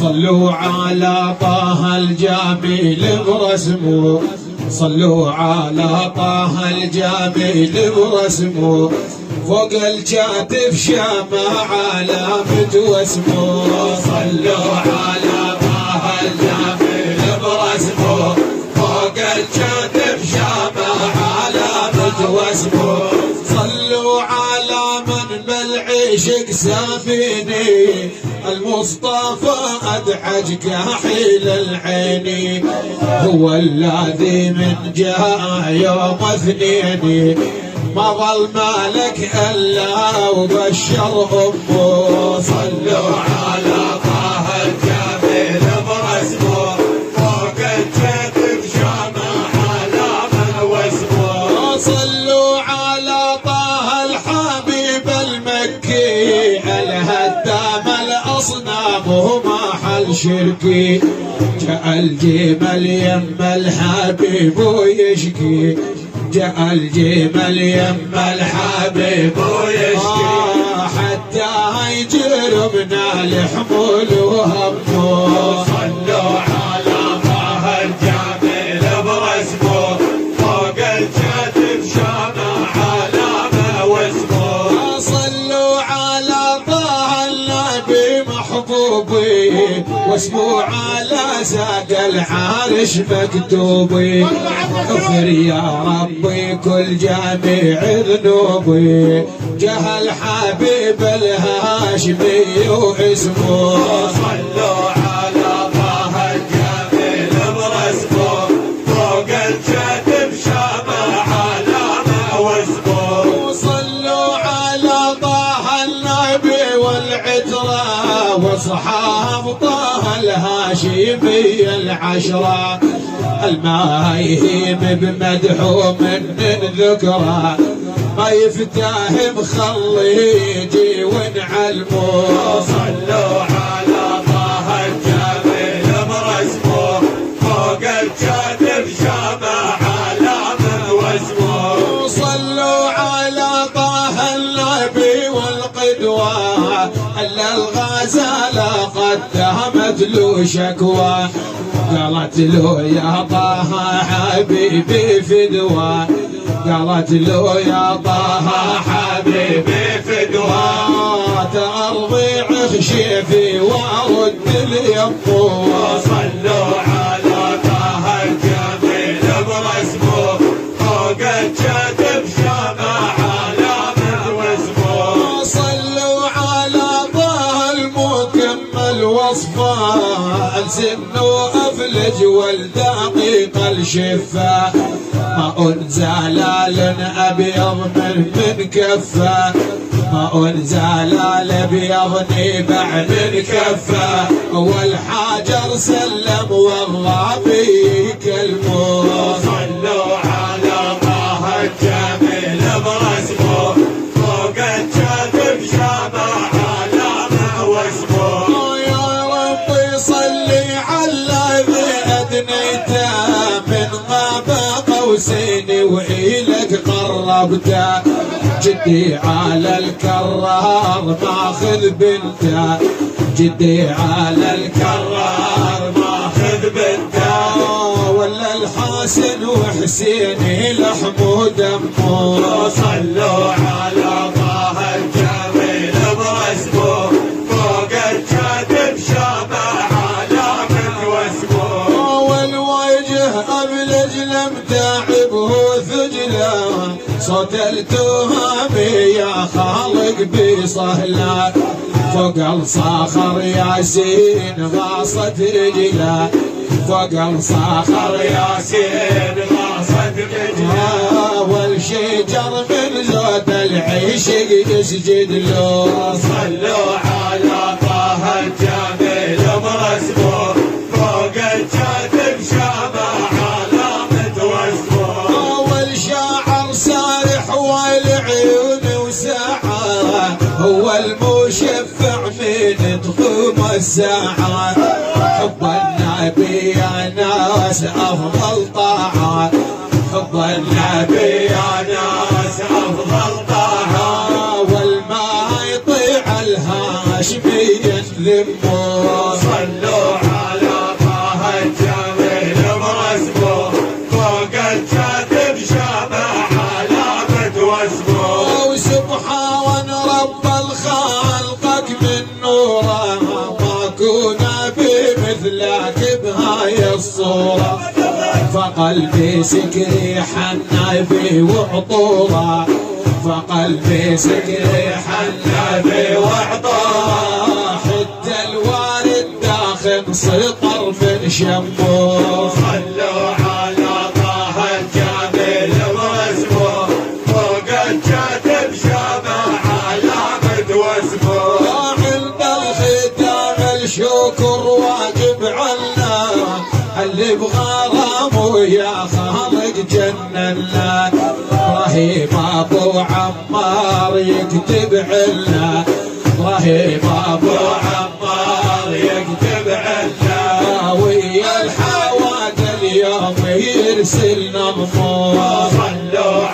صلوا على طه الجميل برسمه، صلوا على طه الجميل برسمه، فوق الكاتف شمع علامة واسمه. صلوا على طه الجميل برسمه، فوق الكاتف شمع علامة واسمه. صلوا على من بالعشق سافيني، المصطفى أدعج كحيل العين، هو الذي من جاء يوم اثنين، ما ظل مالك إلا وبشر أمه. صلوا على طه الجميل برسمه، فوق الكتف شمع علامة واسمه. صلوا على طه الحبيب المكي، الهدام الأصنام محل شركي، جاء الجمل يم الحبيب ويشكي، جاء الجمل يم الحبيب ويشكي، حتى يجربنا الحمول وهمه. صلوا على طه الجميل برسمه، فوق الكتف شمع علامة واسمه. صلوا على طه النبي محبوبي، واسمه على ساق العرش مكتوبي، اغفر يا ربي كل جميع ذنوبي، جه الحبيب الهاشمي واسمه. صلوا على طه الجميل برسمه، فوق الكتف شمع علامة واسمه. صلوا على طه النبي والعترة، واصحاب طه الهاشمي العشرة، الما يهيم بمدحوم من ذكرى، ما يفتهم خليجي ونعلمه. صلوا على طه الجميل برسمه، فوق الكتف شمع علامة واسمه. صلوا على طه النبي والقدوة، الا الغزالة قدمت له شكوى، قالت له يا طه حبيبي فدوى، قالت له يا طه حبيبي فدوى، ترضيع خشيفي وارد اليمه. صلوا على طه الجميل برسمه، فوق الكتف شمع علامة واسمه. صلوا على طه المكمل وصفه، السن أفلج والدقيق الشفا، ما زلال أبيض من كفه، ما زلال أبيض نبع من كفه، والحجر سلم والله بيكلمه. صلوا على طه الجميل برسمه، فوق الكتف شمع علامة واسمه. يا ربي صلي على ذي أدنيته، من غاب قوسين وإلك قربته، جدي على الكرار ماخذ بنته، جدي على الكرار ماخذ بنته، ولا الحسن وحسين لحمه دمه. صلوا على طه الجميل برسمه، فوق الكتف شمع علامة واسمه. والوجه أبلج لم تعبه ثجله، صوت التهام يا خالق بصهله، فوق الصخر ياسين غاصت رجله، فوق الصخر ياسين غاصت رجله، والشجر من زود العشق يسجد له. صلوا على طه الجميل برسمه، فوق الكتف شمع علامة واسمه. والشاعر سارح والعيون وساعة، هو المشفع من تقوم الساعة، حب النبي يا ناس أفضل طاعة، حب النبي يا ناس أفضل طاعة، والما يطيع الهاشمي يشموا. صلوا على طه الجميل برسمه فوق الكاتب شامع علامة واسمه. وسبحان رب الخلقك من نوره ما كنا بمثلك بهاي الصورة. فقلبي سكري حنا في وعطوره فقلبي سكري حنا في وعطوره. حتى الوالد داخل سطر في شمه. صلوا على طه الجميل برسمه فوق الكاتب شامع علامة واسمه. عند الختام الشكر واجب عنا اللي بغرامه يا خالق جننا. رهيب ابو عمار يكتب عنا رهيب ابو عمار يكتب عنا. ويا الحوادث اليوم يرسل نظمه. صلوا